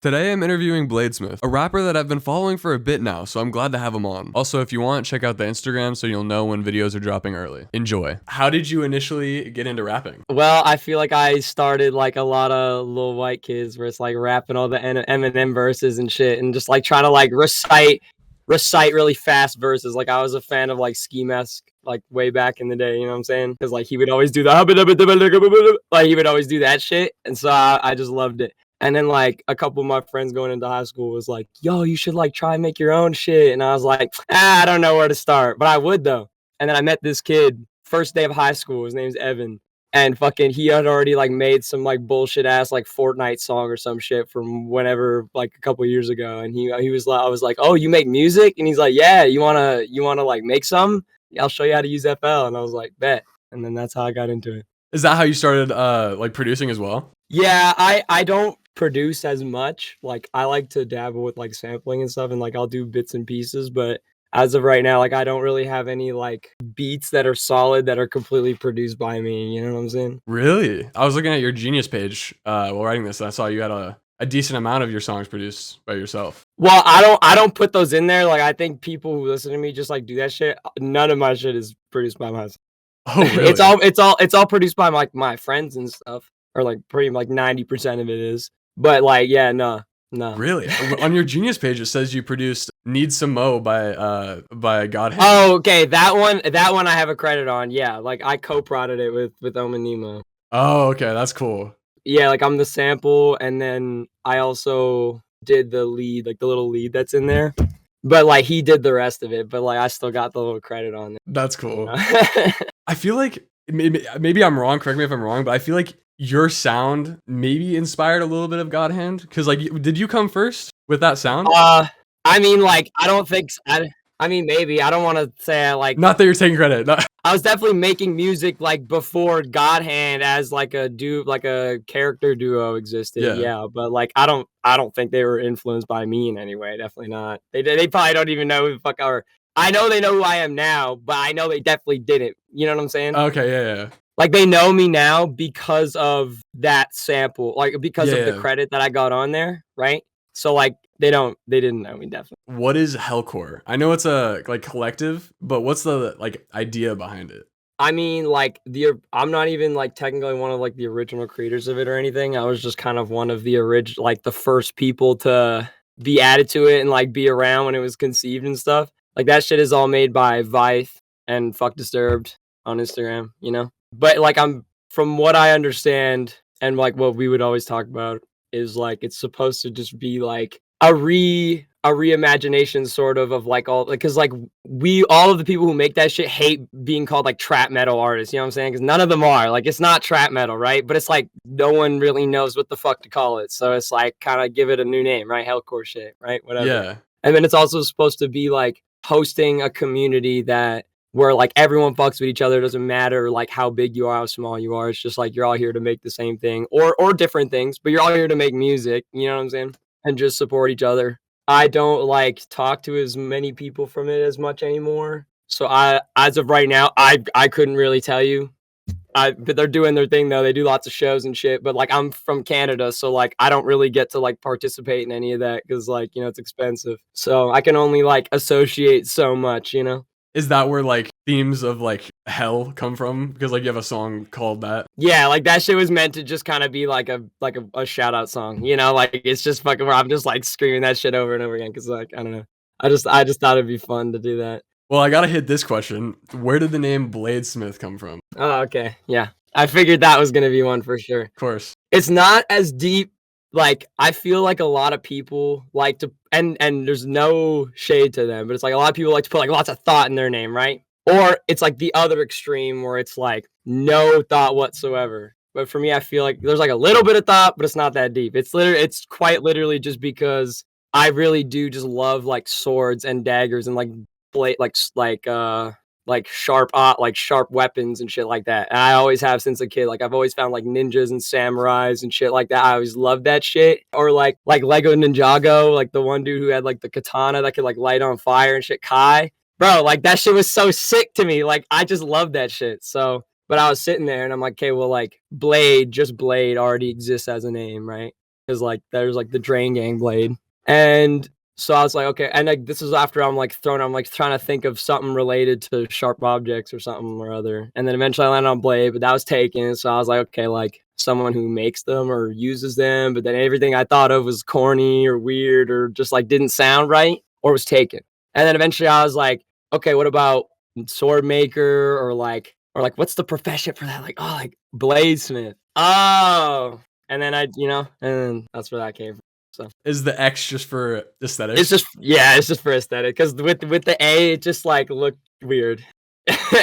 Today I'm interviewing Blxdesmith, a rapper that I've been following for a bit now, so I'm glad to have him on. Also, if you want, check out the Instagram so you'll know when videos are dropping early. Enjoy. How did you initially get into rapping? Well, I feel like I started like a lot of little white kids where it's like rapping all the Eminem verses and shit and just like trying to like recite really fast verses. Like I was a fan of like Ski Mask like way back in the day, you know what I'm saying? Because like he would always do the like he would always do that shit. And so I just loved it. And then like a couple of my friends going into high school was like, yo, you should like try and make your own shit. And I was like, I don't know where to start, but I would though. And then I met this kid first day of high school. His name's Evan. And fucking he had already like made some like bullshit ass like Fortnite song or some shit from whenever like a couple years ago. And he was like, I was like, oh, you make music? And he's like, yeah, you wanna like make some? Yeah, I'll show you how to use FL. And I was like, bet. And then that's how I got into it. Is that how you started like producing as well? Yeah, I don't produce as much. Like I like to dabble with like sampling and stuff, and like I'll do bits and pieces, but as of right now, like I don't really have any like beats that are solid that are completely produced by me. You know what I'm saying? Really? I was looking at your Genius page while writing this, and I saw you had a decent amount of your songs produced by yourself. Well, I don't put those in there. Like I think people who listen to me just like do that shit. None of my shit is produced by myself. Oh, really? It's all produced by like my friends and stuff, or like pretty like 90% of it is. But like yeah, no. Really? On your Genius page, it says you produced "Need Some Mo" by Godhand. Oh, okay, that one I have a credit on. Yeah, like I co-prodded it with Omanimo. Oh, okay, that's cool. Yeah, like I'm the sample, and then I also did the lead, like the little lead that's in there. But like he did the rest of it, but like I still got the little credit on it. That's You cool. know? I feel like maybe I'm wrong. Correct me if I'm wrong, but I feel like your sound maybe inspired a little bit of God Hand. Because like, did you come first with that sound? I mean, like I don't think. I mean, maybe I don't want to say I like. Not that you're taking credit. No. I was definitely making music like before God Hand as like a character duo existed. Yeah, but like I don't think they were influenced by me in any way. Definitely not. They probably don't even know who the fuck are. I know they know who I am now, but I know they definitely didn't. You know what I'm saying? Okay, yeah. Like they know me now because of that sample, like because of the Yeah. credit that I got on there, right? So like they didn't know me definitely. What is Hellcore? I know it's a like collective, but what's the like idea behind it? I mean, like I'm not even like technically one of like the original creators of it or anything. I was just kind of one of the original, like the first people to be added to it and like be around when it was conceived and stuff. Like that shit is all made by Vythe and Fuck Disturbed on Instagram, you know? But like from what I understand and like what we would always talk about is like it's supposed to just be like a reimagination sort of like all because like all of the people who make that shit hate being called like trap metal artists, you know what I'm saying? Because none of them are like it's not trap metal, right? But it's like no one really knows what the fuck to call it, so it's like kind of give it a new name, right? Hellcore shit, right? Whatever. Yeah. And then it's also supposed to be like hosting a community that where like everyone fucks with each other. It doesn't matter like how big you are, how small you are. It's just like you're all here to make the same thing or different things, but you're all here to make music. You know what I'm saying? And just support each other. I don't like talk to as many people from it as much anymore. So as of right now, I couldn't really tell you. But they're doing their thing though. They do lots of shows and shit. But like I'm from Canada, so like I don't really get to like participate in any of that because like you know it's expensive. So I can only like associate so much, you know. Is that where like themes of like hell come from? Because like you have a song called that. Yeah, like that shit was meant to just kind of be like a shout out song, you know, like it's just fucking where I'm just like screaming that shit over and over again because like I don't know, I just thought it'd be fun to do that. Well, I gotta hit this question. Where did the name Blxdesmith come from? Oh, okay, yeah, I figured that was gonna be one for sure. Of course. It's not as deep. Like I feel like a lot of people like to, and there's no shade to them, but it's like a lot of people like to put like lots of thought in their name, right? Or it's like the other extreme where it's like no thought whatsoever. But for me, I feel like there's like a little bit of thought, but it's not that deep. It's quite literally just because I really do just love like swords and daggers and like blade, like sharp weapons and shit like that. And I always have since a kid. Like I've always found like ninjas and samurais and shit like that. I always loved that shit. Or like Lego Ninjago, like the one dude who had like the katana that could like light on fire and shit. Kai. Bro, like that shit was so sick to me. Like I just love that shit. So but I was sitting there and I'm like, okay, well like Blade already exists as a name, right? because like there's like the Drain Gang blade. And so I was like, okay, and like this is after I'm like trying to think of something related to sharp objects or something or other. And then eventually I landed on blade, but that was taken. So I was like, okay, like someone who makes them or uses them, but then everything I thought of was corny or weird or just like didn't sound right or was taken. And then eventually I was like, okay, what about sword maker or like what's the profession for that? Like, oh, like Blxdesmith. Oh, and then and then that's where that came from. So Is the X just for aesthetics? it's just for aesthetic. Because with the A, it just like looked weird.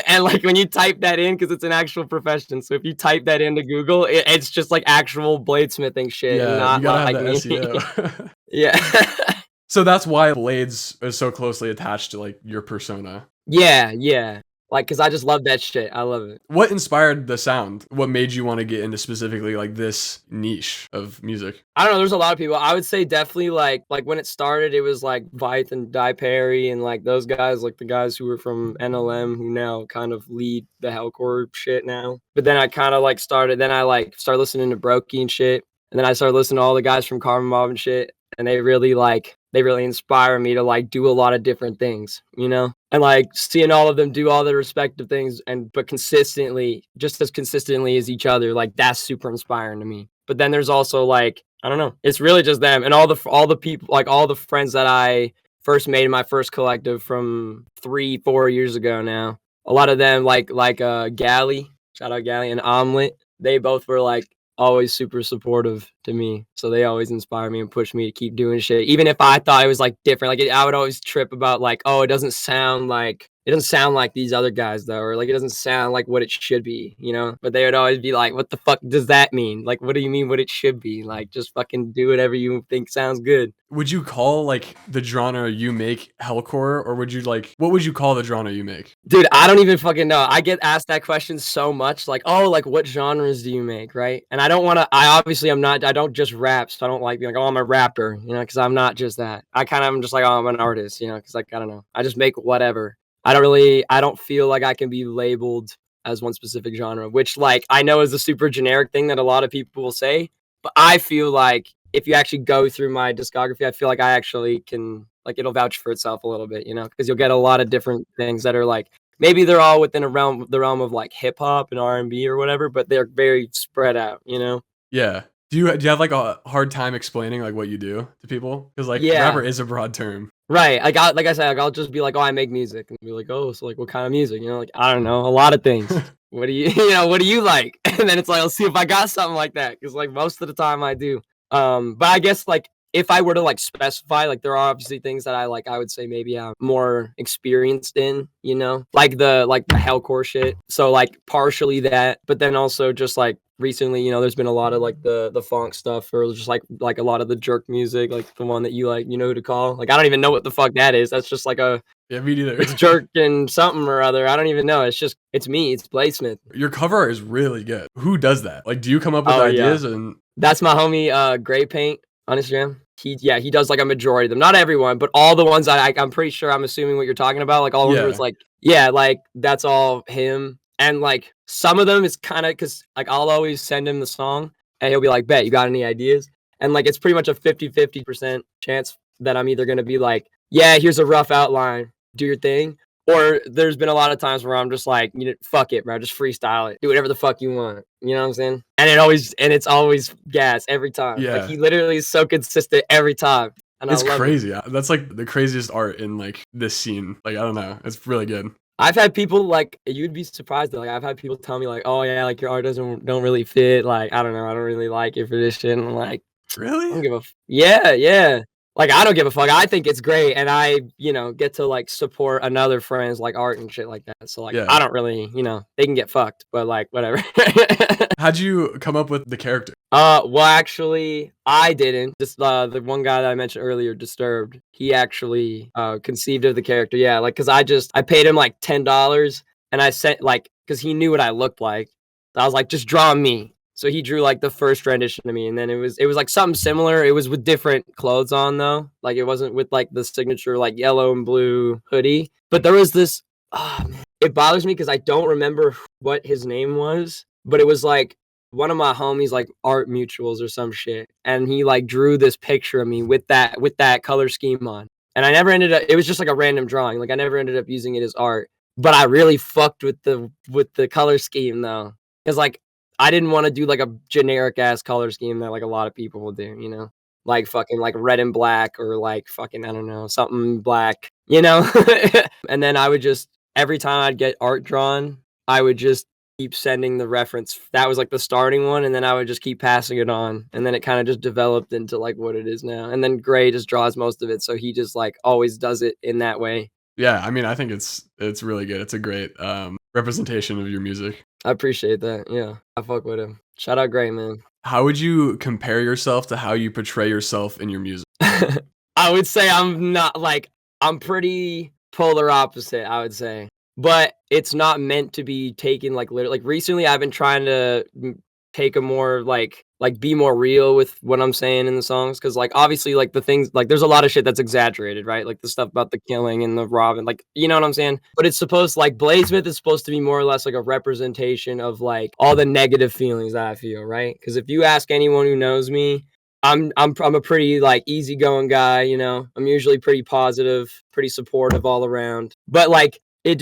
And like when you type that in, because it's an actual profession. So if you type that into Google, it's just like actual bladesmithing shit, Yeah, not you gotta like have me. the SEO. Yeah. So that's why blades is so closely attached to like your persona. Yeah, yeah. Like, cause I just love that shit. I love it. What inspired the sound? What made you want to get into specifically like this niche of music? I don't know. There's a lot of people. I would say definitely like when it started, it was like Vythe and Die Perry and like those guys, like the guys who were from NLM who now kind of lead the hellcore shit now. But then I kind of like started listening to Brokey and shit. And then I started listening to all the guys from Carbon Mob and shit. And they really inspire me to like do a lot of different things, and like seeing all of them do all their respective things but consistently, just as consistently as each other, like that's super inspiring to me. But then there's also like, I don't know, it's really just them and all the people, like all the friends that I first made in my first collective from 3-4 years ago now. A lot of them like Gally, shout out Gally, and Omelet, they both were like always super supportive to me, so they always inspire me and push me to keep doing shit, even if I thought it was like different. Like I would always trip about like, oh, it doesn't sound like these other guys though, or like it doesn't sound like what it should be, but they would always be like, what the fuck does that mean? Like, what do you mean what it should be? Like, just fucking do whatever you think sounds good. Would you call like the genre you make hellcore, or what would you call the genre you make? Dude, I don't even fucking know. I get asked that question so much, like, oh, like what genres do you make, right? And I don't just rap, so I don't like being like, oh, I'm a rapper, because I'm not just that. I kind of am just like, oh, I'm an artist, because like, I don't know. I just make whatever. I don't feel like I can be labeled as one specific genre, which like I know is a super generic thing that a lot of people will say, but I feel like if you actually go through my discography, I feel like I actually can, like, it'll vouch for itself a little bit, because you'll get a lot of different things that are like, maybe they're all within the realm of like hip hop and R&B or whatever, but they're very spread out, Yeah. Do you have like a hard time explaining like what you do to people? Because like rapper is a broad term. Right. Like I said, I'll just be like, oh, I make music, and be like, oh, so like what kind of music? Like, I don't know, a lot of things. What do you what do you like? And then it's like, I'll see if I got something like that, because like most of the time I do. But I guess like if I were to like specify, like there are obviously things that I would say maybe I'm more experienced in, like the hellcore shit. So like partially that, but then also just like recently, there's been a lot of like the funk stuff, or just like a lot of the jerk music, like the one that you like, who to call. Like I don't even know what the fuck that is. That's just like yeah, me neither. It's jerk and something or other. I don't even know. It's me. It's Blxdesmith. Your cover art is really good. Who does that? Like, do you come up with ideas? Yeah. And that's my homie grxypaint on Instagram. He does like a majority of them, not everyone, but all the ones I'm pretty sure, I'm assuming what you're talking about, like all of them, it's like, yeah, like that's all him. And like some of them is kind of, because like I'll always send him the song and he'll be like, bet, you got any ideas? And like it's pretty much a 50% chance that I'm either going to be like, yeah, here's a rough outline, do your thing. Or there's been a lot of times where I'm just like, fuck it, bro, just freestyle it. Do whatever the fuck you want. You know what I'm saying? And it's always gas every time. Yeah. Like he literally is so consistent every time. And it's crazy. That's like the craziest art in like this scene. Like, I don't know. It's really good. I've had people like, you'd be surprised though. Like I've had people tell me like, oh yeah, like your art don't really fit. Like, I don't know. I don't really like it for this shit. And I'm like, really? I don't give a yeah. Like, I don't give a fuck. I think it's great. And I, get to like support another friend's like art and shit like that. So like, I don't really, they can get fucked, but like, whatever. How'd you come up with the character? Well, actually, I didn't. Just the one guy that I mentioned earlier, Disturbed, he actually conceived of the character. Yeah, like, cause I paid him like $10 and I sent like, cause he knew what I looked like. So I was like, just draw me. So he drew like the first rendition to me, and then it was like something similar. It was with different clothes on though. Like it wasn't with like the signature like yellow and blue hoodie. But there was this. Oh, man. It bothers me because I don't remember what his name was, but it was like one of my homies like art mutuals or some shit, and he like drew this picture of me with that color scheme on. And I never ended up, it was just like a random drawing. Like I never ended up using it as art. But I really fucked with the color scheme though. Cause like I didn't want to do like a generic ass color scheme that like a lot of people will do, you know? Like fucking like red and black or like fucking, I don't know, something black, you know? And then I would just every time I'd get art drawn, I would just keep sending the reference. That was like the starting one, and then I would just keep passing it on, and then it kind of just developed into like what it is now. And then Gray just draws most of it, so he just like always does it in that way. Yeah, I mean, I think it's really good. It's a great representation of your music. I appreciate that. Yeah, I fuck with him. Shout out Gray, man. How would you compare yourself to how you portray yourself in your music? I would say I'm not like I'm pretty polar opposite, I would say. But it's not meant to be taken like literally. Like recently I've been trying to take a more like be more real with what I'm saying in the songs, cuz like obviously like the things like there's a lot of shit that's exaggerated, right? Like the stuff about the killing and the robbing, like you know what I'm saying? But it's supposed like Blxdesmith is supposed to be more or less like a representation of like all the negative feelings that I feel, right? Cuz if you ask anyone who knows me, I'm a pretty like easygoing guy, you know. I'm usually pretty positive, pretty supportive all around. But like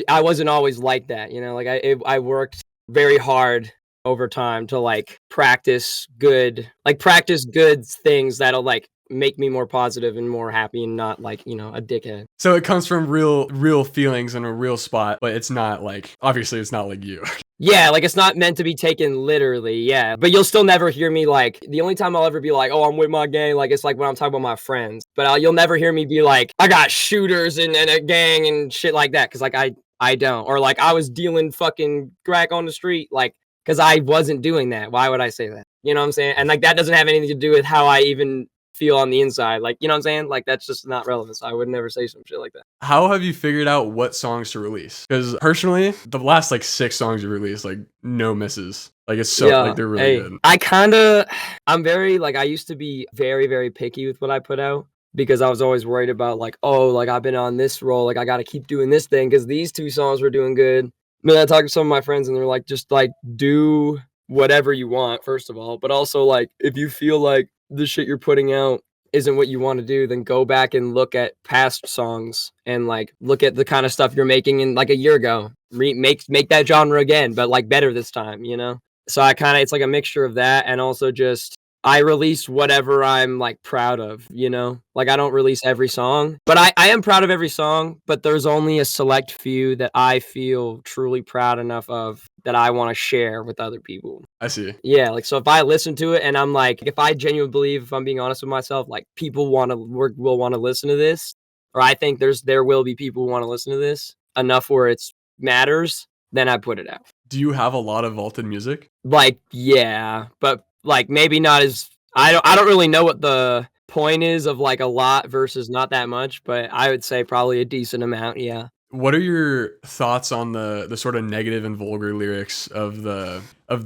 I wasn't always like that, you know. Like I worked very hard over time to like practice good things that'll like make me more positive and more happy and not like, you know, a dickhead. So it comes from real feelings in a real spot, but it's not like obviously it's not like you. Yeah, like it's not meant to be taken literally, yeah. But you'll still never hear me like the only time I'll ever be like, "Oh, I'm with my gang," like it's like when I'm talking about my friends. But you'll never hear me be like, "I got shooters and a gang and shit like that," because like I don't, or like I was dealing fucking crack on the street, like because I wasn't doing that. Why would I say that? You know what I'm saying? And like that doesn't have anything to do with how I even feel on the inside. Like you know what I'm saying? Like that's just not relevant. So I would never say some shit like that. How have you figured out what songs to release? Because personally, the last like 6 songs you released, like no misses. Like it's so like they're really good. I'm very like I used to be very, very picky with what I put out because I was always worried about like, oh, like I've been on this roll, like I gotta keep doing this thing because these 2 songs were doing good. I mean, I talked to some of my friends and they're like, just like do whatever you want, first of all. But also like if you feel like the shit you're putting out isn't what you want to do, then go back and look at past songs and like look at the kind of stuff you're making in like a year ago. Make that genre again, but like better this time, you know? So it's like a mixture of that and also just I release whatever I'm like proud of, you know? Like I don't release every song, but I am proud of every song, but there's only a select few that I feel truly proud enough of that I want to share with other people. I see. Yeah, like so if I listen to it and I'm like, if I genuinely believe, if I'm being honest with myself, like people will want to listen to this, or I think there will be people who want to listen to this enough where it's matters, then I put it out. Do you have a lot of vaulted music? Like, yeah, but like maybe not as I don't really know what the point is of like a lot versus not that much, but I would say probably a decent amount, yeah. What are your thoughts on the sort of negative and vulgar lyrics of the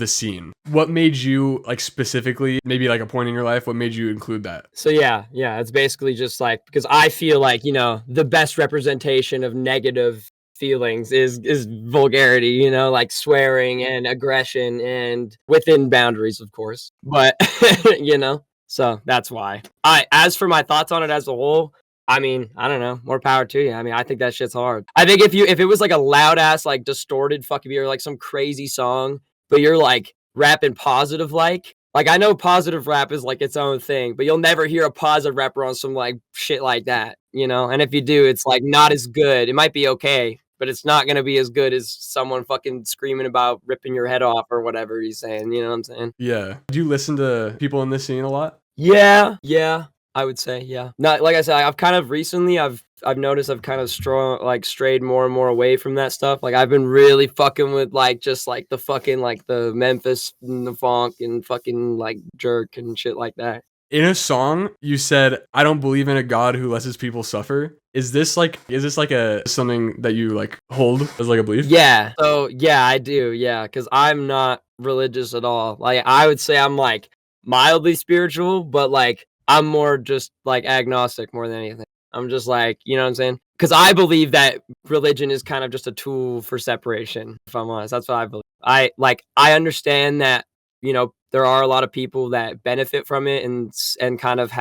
scene? What made you like specifically, maybe like a point in your life, what made you include that? So yeah, it's basically just like because I feel like, you know, the best representation of negative feelings is vulgarity, you know, like swearing and aggression and within boundaries, of course. But you know, so that's why. As for my thoughts on it as a whole, I mean, I don't know, more power to you. I mean, I think that shit's hard. I think if it was like a loud ass, like distorted fucking beat or like some crazy song, but you're like rapping positive like I know positive rap is like its own thing, but you'll never hear a positive rapper on some like shit like that, you know? And if you do, it's like not as good. It might be okay, but it's not gonna be as good as someone fucking screaming about ripping your head off or whatever he's saying, you know what I'm saying? Yeah. Do you listen to people in this scene a lot? Yeah, I would say, yeah. Not like I said, I've kind of recently I've noticed I've kind of strayed more and more away from that stuff. Like I've been really fucking with like just like the fucking like the Memphis and the funk and fucking like jerk and shit like that. In a song, you said, "I don't believe in a God who lets his people suffer." Is this like a something that you like hold as like a belief? Yeah. So yeah, I do. Yeah, because I'm not religious at all. Like I would say I'm like mildly spiritual, but like I'm more just like agnostic more than anything. I'm just like, you know what I'm saying? Because I believe that religion is kind of just a tool for separation. If I'm honest, that's what I believe. I understand that you know, there are a lot of people that benefit from it and kind of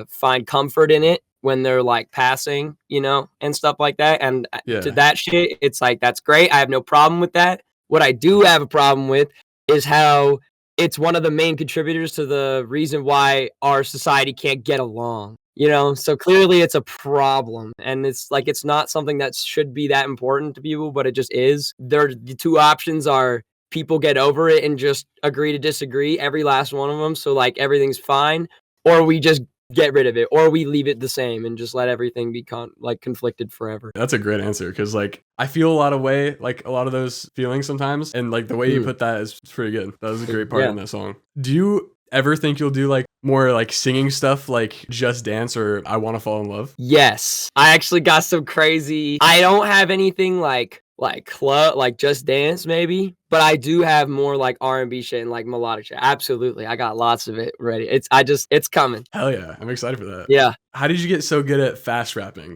find comfort in it when they're like passing, you know, and stuff like that. And to Yeah. that shit, it's like, that's great. I have no problem with that. What I do have a problem with is how it's one of the main contributors to the reason why our society can't get along, you know? So clearly it's a problem, and it's like, it's not something that should be that important to people, but it just is. The two options are people get over it and just agree to disagree, every last one of them, so like everything's fine, or we just get rid of it, or we leave it the same and just let everything be conflicted forever. That's a great answer, because like I feel a lot of those feelings sometimes, and like the way you put that is pretty good. That was a great part in that song. Do you ever think you'll do like more like singing stuff like Just Dance or I Wanna Fall in Love? Yes. I actually got some crazy, I don't have anything like club, like Just Dance maybe, but I do have more like R&B shit and like melodic shit. Absolutely. I got lots of it ready. It's coming. Hell yeah, I'm excited for that. Yeah. How did you get so good at fast rapping?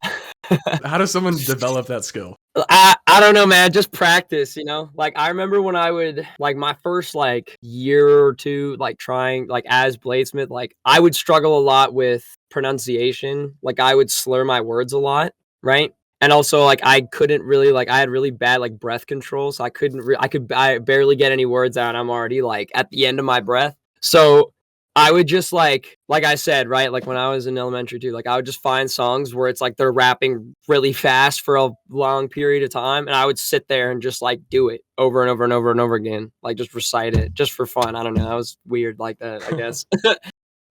How does someone develop that skill? I don't know, man. Just practice, you know? Like, I remember when I would, like, my first, like, year or two, like, trying, like, as Blxdesmith, like, I would struggle a lot with pronunciation. Like, I would slur my words a lot, right? And also, like, I couldn't really, like, I had really bad, like, breath control, so I barely get any words out, and I'm already, like, at the end of my breath. So I would just like I said, right? Like when I was in elementary too, like I would just find songs where it's like they're rapping really fast for a long period of time. And I would sit there and just like do it over and over and over and over again. Like just recite it just for fun. I don't know. I was weird like that, I guess.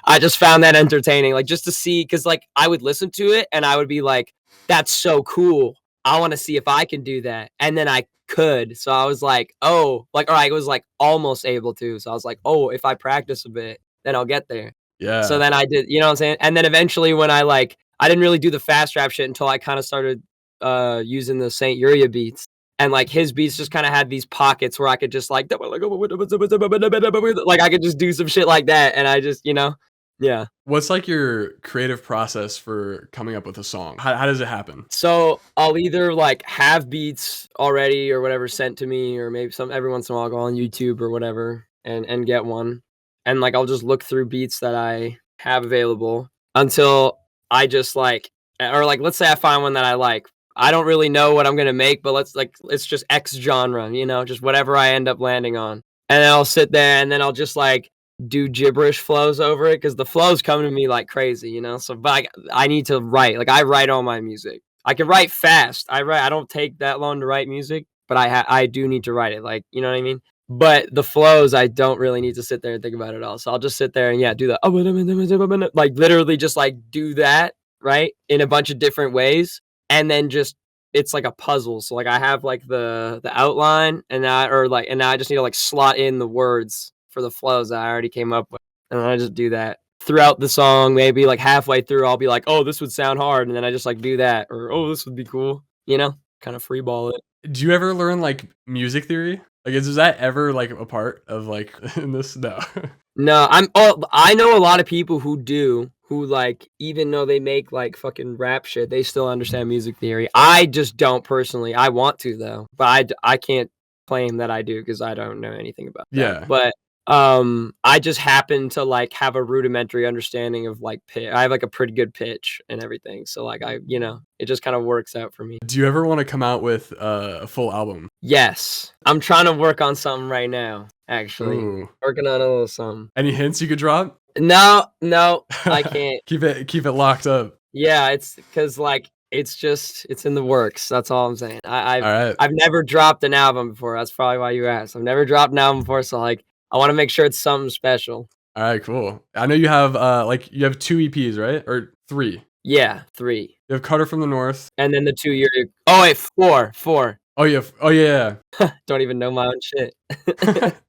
I just found that entertaining, like just to see, cause like I would listen to it and I would be like, that's so cool. I want to see if I can do that. And then I could. So I was like, oh, like, or I was like almost able to. So I was like, oh, if I practice a bit, then I'll get there. So Yeah. then I did, you know what I'm saying? And then eventually when I didn't really do the fast rap shit until I kind of started using the Saint Uriah beats. And like his beats just kind of had these pockets where I could just like I could just do some shit like that. And I just, you know, yeah. What's like your creative process for coming up with a song? How does it happen? So I'll either like have beats already or whatever sent to me, or maybe every once in a while I'll go on YouTube or whatever and get one. And like I'll just look through beats that I have available until I just like, or like let's say I find one that I like. I don't really know what I'm gonna make, but it's just X genre, you know, just whatever I end up landing on. And then I'll sit there and then I'll just like do gibberish flows over it, because the flows come to me like crazy, you know. So but I need to write. Like I write all my music. I can write fast. I don't take that long to write music, but I do need to write it. Like, you know what I mean? But the flows, I don't really need to sit there and think about it all. So I'll just sit there and do that. Like literally just like do that, right? In a bunch of different ways. And then just it's like a puzzle. So like I have like the outline and now I just need to like slot in the words for the flows that I already came up with. And then I just do that throughout the song. Maybe like halfway through I'll be like, oh, this would sound hard, and then I just like do that, or oh, this would be cool, you know, kind of free ball it. Do you ever learn like music theory? Like, is that ever like a part of like in this? No. No, I know a lot of people who do, who like, even though they make like fucking rap shit, they still understand music theory. I just don't personally. I want to though, but I can't claim that I do because I don't know anything about that. Yeah. But I just happen to like have a rudimentary understanding of like pitch. I have like a pretty good pitch and everything. So like you know, it just kind of works out for me. Do you ever want to come out with a full album? Yes. I'm trying to work on something right now, actually. Ooh. Working on a little something. Any hints you could drop? No, I can't. keep it locked up. Yeah, it's because like it's in the works. That's all I'm saying. All right. I've never dropped an album before. That's probably why you asked. I've never dropped an album before, so like I want to make sure it's something special. All right, cool. I know you have you have 2 EPs, right? Or 3? Yeah, 3. You have Carter from the North. And then the 2 year. Oh wait, 4. Oh yeah. Don't even know my own shit.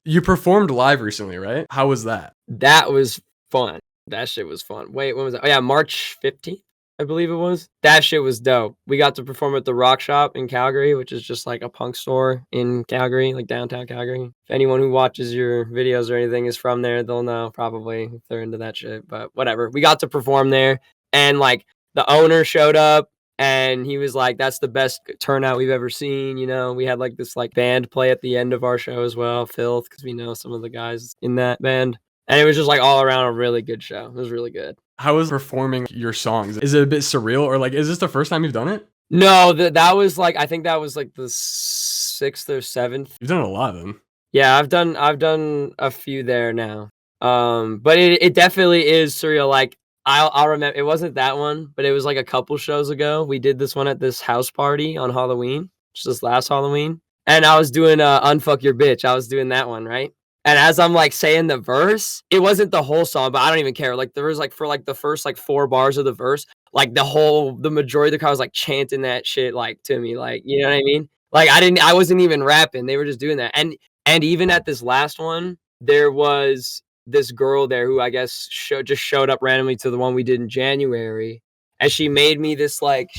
You performed live recently, right? How was that? That was fun. That shit was fun. Wait, when was that? Oh yeah, March 15th, I believe it was. That shit was dope. We got to perform at the Rock Shop in Calgary, which is just like a punk store in Calgary, like downtown Calgary. If anyone who watches your videos or anything is from there, they'll know probably if they're into that shit. But whatever. We got to perform there, and like the owner showed up, And he was like, that's the best turnout we've ever seen. You know, we had like this like band play at the end of our show as well, Filth, because we know some of the guys in that band. And it was just like all around a really good show. It was really good. How was performing your songs? Is it a bit surreal, or like, is this the first time you've done it? No, that was like, I think that was like the 6th or 7th. You've done a lot then. Yeah, I've done a few there now. But it definitely is surreal. Like I'll remember, it wasn't that one, but it was like a couple shows ago. We did this one at this house party on Halloween, just this last Halloween. And I was doing Unfuck Your Bitch. I was doing that one, right? And as I'm like saying the verse, it wasn't the whole song, but I don't even care. Like there was like for like the first like 4 bars of the verse, like the majority of the crowd was like chanting that shit like to me, like, you know what I mean? Like I wasn't even rapping. They were just doing that. And even at this last one, there was this girl there who I guess just showed up randomly to the one we did in January. And she made me this like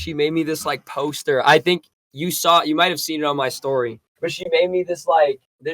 poster. I think you might have seen it on my story, but she made me this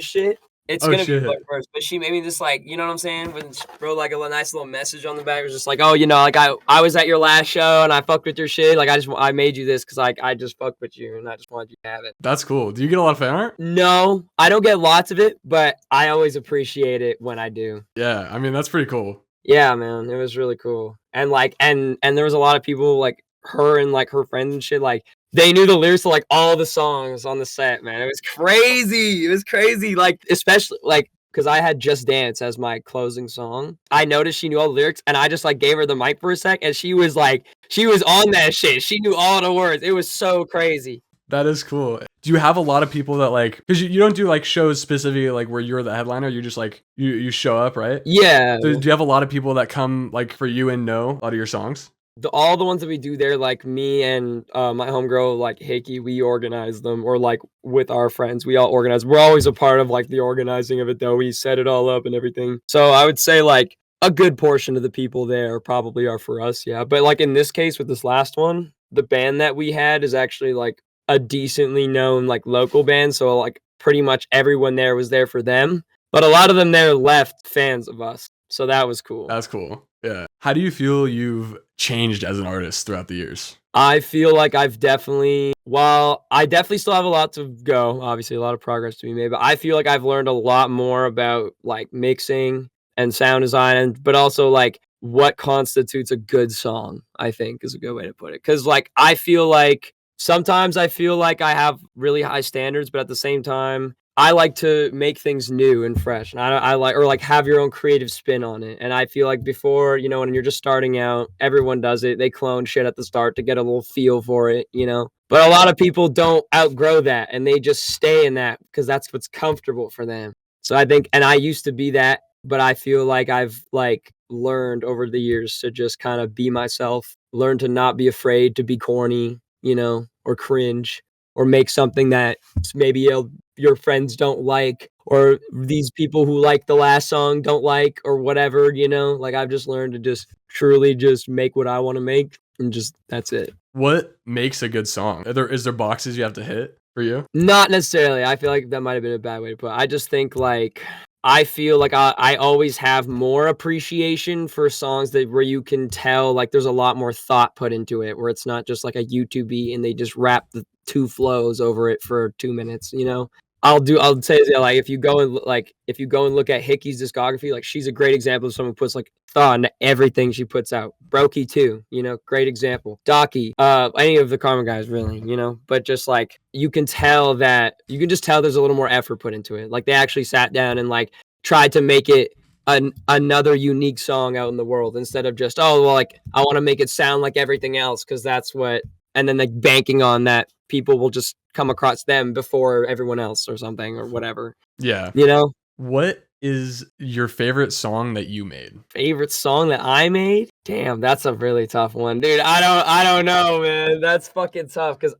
shit. It's gonna be put first, but she made me this like, you know what I'm saying? When wrote like a nice little message on the back. It was just like, oh, you know, like I was at your last show and I fucked with your shit. Like I made you this because I just fucked with you and I just wanted you to have it. That's cool. Do you get a lot of fan art? No, I don't get lots of it, but I always appreciate it when I do. Yeah, I mean that's pretty cool. Yeah, man, it was really cool. And like and there was a lot of people like her and like her friends and shit, like they knew the lyrics to like all the songs on the set, man. It was crazy. It was crazy. Like, especially like, because I had Just Dance as my closing song. I noticed she knew all the lyrics and I just like gave her the mic for a sec and she was on that shit. She knew all the words. It was so crazy. That is cool. Do you have a lot of people that like, because you don't do like shows specifically like where you're the headliner, you just like, you show up, right? Yeah. So do you have a lot of people that come like for you and know a lot of your songs? All the ones that we do there, like me and my homegirl, like Hickey, we organize them, or like with our friends, we all organize. We're always a part of like the organizing of it, though. We set it all up and everything. So I would say like a good portion of the people there probably are for us, yeah. But like in this case with this last one, the band that we had is actually like a decently known like local band. So like pretty much everyone there was there for them. But a lot of them there left fans of us. So that was cool. That's cool. Yeah. How do you feel you've changed as an artist throughout the years? I feel like I definitely still have a lot to go, obviously a lot of progress to be made, but I feel like I've learned a lot more about like mixing and sound design, but also like what constitutes a good song, I think is a good way to put it. Cause like, I feel like sometimes I feel like I have really high standards, but at the same time, I like to make things new and fresh, and I like, or like have your own creative spin on it. And I feel like before, you know, when you're just starting out, everyone does it. They clone shit at the start to get a little feel for it, you know. But a lot of people don't outgrow that, and they just stay in that because that's what's comfortable for them. So I think, and I used to be that, but I feel like I've like learned over the years to just kind of be myself, learn to not be afraid to be corny, you know, or cringe, or make something that maybe your friends don't like, or these people who like the last song don't like, or whatever, you know. Like I've just learned to just truly just make what I want to make, and just that's it. What makes a good song? Is there boxes you have to hit for you? Not necessarily. I feel like that might have been a bad way to put it. I just think like I feel like I always have more appreciation for songs that where you can tell like there's a lot more thought put into it, where it's not just like a YouTube beat and they just rap the 2 flows over it for 2 minutes, you know. I'll say like if you go and look at Hickey's discography, like she's a great example of someone who puts like thought into everything she puts out. Brokey too, you know, great example. Docky, any of the Karma guys really, you know, but just like you can just tell there's a little more effort put into it. Like they actually sat down and like tried to make it another unique song out in the world, instead of just, oh well, like I want to make it sound like everything else because that's what, and then like banking on that people will just come across them before everyone else or something or whatever. Yeah. You know? What is your favorite song that you made? Favorite song that I made? Damn, that's a really tough one, dude. I don't know, man. That's fucking tough because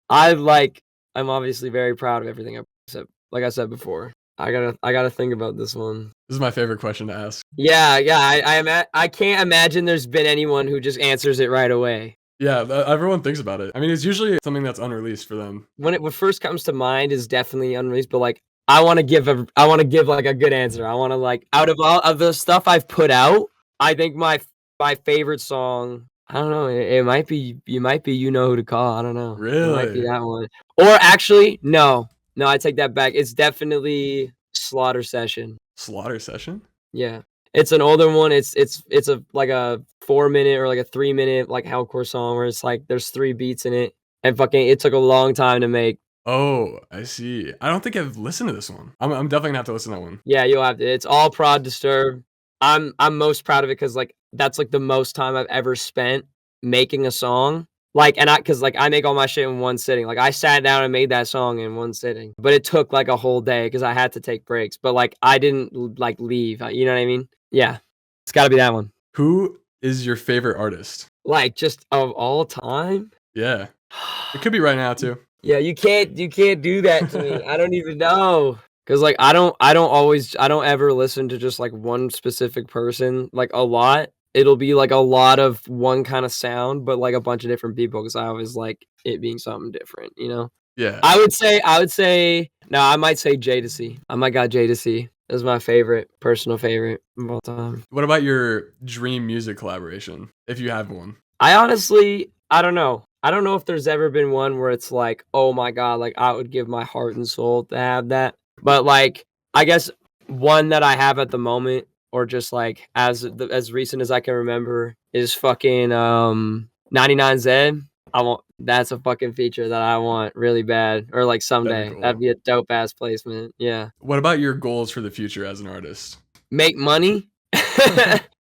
I'm obviously very proud of everything I've said. Like I said before, I gotta think about this one. This is my favorite question to ask. Yeah. I can't imagine there's been anyone who just answers it right away. Yeah, everyone thinks about it. I mean, it's usually something that's unreleased for them. What first comes to mind is definitely unreleased, but like I want to give like a good answer. I want to like, out of all of the stuff I've put out, I think my favorite song, I don't know. It might be you might be You Know Who to Call. I don't know. It might be Really? that one. Or actually, no. No, I take that back. It's definitely Slaughter Session. Slaughter Session? Yeah. It's an older one. It's a like a 4-minute or like a 3-minute like hardcore song where it's like there's 3 beats in it. And fucking it took a long time to make. Oh, I see. I don't think I've listened to this one. I'm definitely gonna have to listen to that one. Yeah, you'll have to. It's all prod disturbed. I'm most proud of it because like that's like the most time I've ever spent making a song. Like, and because like I make all my shit in one sitting. Like I sat down and made that song in one sitting, but it took like a whole day because I had to take breaks. But like I didn't like leave. You know what I mean? Yeah, it's got to be that one. Who is your favorite artist? Like just of all time. Yeah, it could be right now too. Yeah, you can't do that to me. I don't even know. Cause like I don't ever listen to just like one specific person like a lot. It'll be like a lot of one kind of sound, but like a bunch of different people because I always like it being something different, you know? Yeah. I would say no, I might say Jadesy. I might got Jadesy as my favorite, personal favorite of all time. What about your dream music collaboration, if you have one? I honestly, I don't know. I don't know if there's ever been one where it's like, oh my God, like I would give my heart and soul to have that. But like, I guess one that I have at the moment, or just like as recent as I can remember, is fucking 99Z. That's a fucking feature that I want really bad, or like someday. Cool. That'd be a dope ass placement. Yeah. What about your goals for the future as an artist? Make money,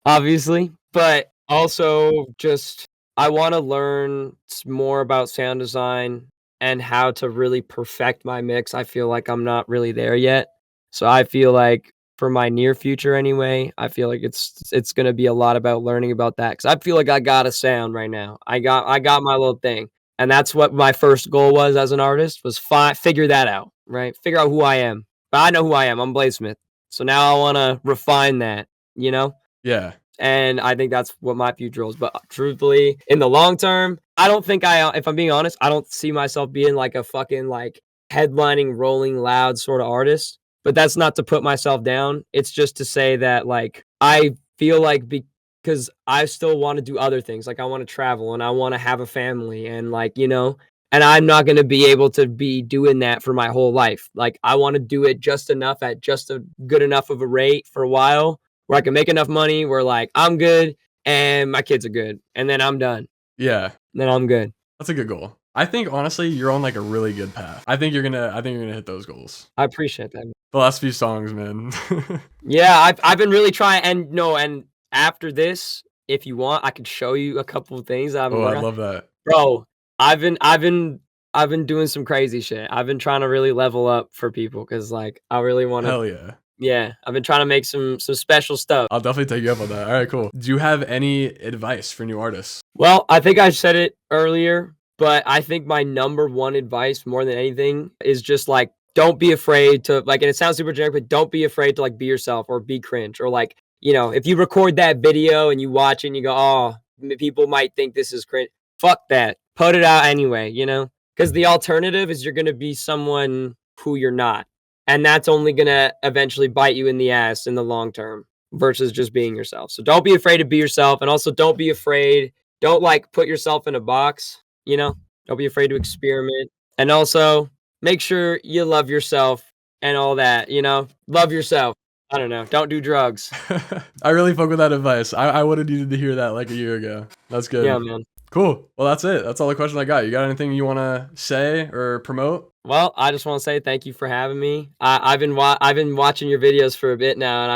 obviously, but also just I want to learn more about sound design and how to really perfect my mix. I feel like I'm not really there yet. So I feel like for my near future anyway, I feel like it's going to be a lot about learning about that cuz I feel like I got a sound right now. I got my little thing. And that's what my first goal was as an artist was figure that out, right? Figure out who I am. But I know who I am. I'm Blxdesmith. So now I want to refine that, you know? Yeah. And I think that's what my future holds. But truthfully, in the long term, I don't think if I'm being honest, I don't see myself being like a fucking like headlining, rolling loud sort of artist. But that's not to put myself down. It's just to say that like I feel like because I still want to do other things. Like I want to travel and I want to have a family and like, you know, and I'm not going to be able to be doing that for my whole life. Like I want to do it just enough at just a good enough of a rate for a while where I can make enough money where like I'm good and my kids are good and then I'm done. Yeah. Then I'm good. That's a good goal. I think honestly, you're on like a really good path. I think you're gonna hit those goals. I appreciate that. The last few songs, man. Yeah, I've been really trying and after this, if you want, I could show you a couple of things I've been Oh, I working on. love that. Bro, I've been doing some crazy shit. I've been trying to really level up for people because like I really want to. Hell yeah. Yeah, I've been trying to make some special stuff. I'll definitely take you up on that. All right, cool. Do you have any advice for new artists? Well, I think I said it earlier, but I think my number one advice more than anything is just like don't be afraid to like, and it sounds super generic, but don't be afraid to like be yourself or be cringe or like, you know, if you record that video and you watch it and you go, oh, people might think this is cringe. Fuck that. Put it out anyway, you know? Because the alternative is you're going to be someone who you're not. And that's only going to eventually bite you in the ass in the long term versus just being yourself. So don't be afraid to be yourself. And also don't be afraid. Don't like put yourself in a box, you know? Don't be afraid to experiment. And also make sure you love yourself and all that, you know? Love yourself. I don't know. Don't do drugs. I really fuck with that advice. I would have needed to hear that like a year ago. That's good. Yeah, man. Cool. Well, that's it. That's all the questions I got. You got anything you want to say or promote? Well, I just want to say thank you for having me. I've been watching your videos for a bit now, and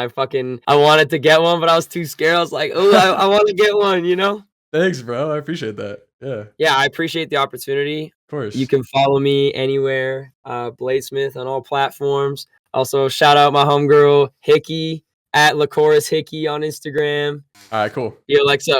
I wanted to get one, but I was too scared. I was like, oh, I want to get one, you know? Thanks, bro. I appreciate that. Yeah. Yeah, I appreciate the opportunity. Of course. You can follow me anywhere, Blxdesmith on all platforms. Also, shout out my homegirl Hickey at Lacoris Hickey on Instagram. All right, cool. Yo, Alexa.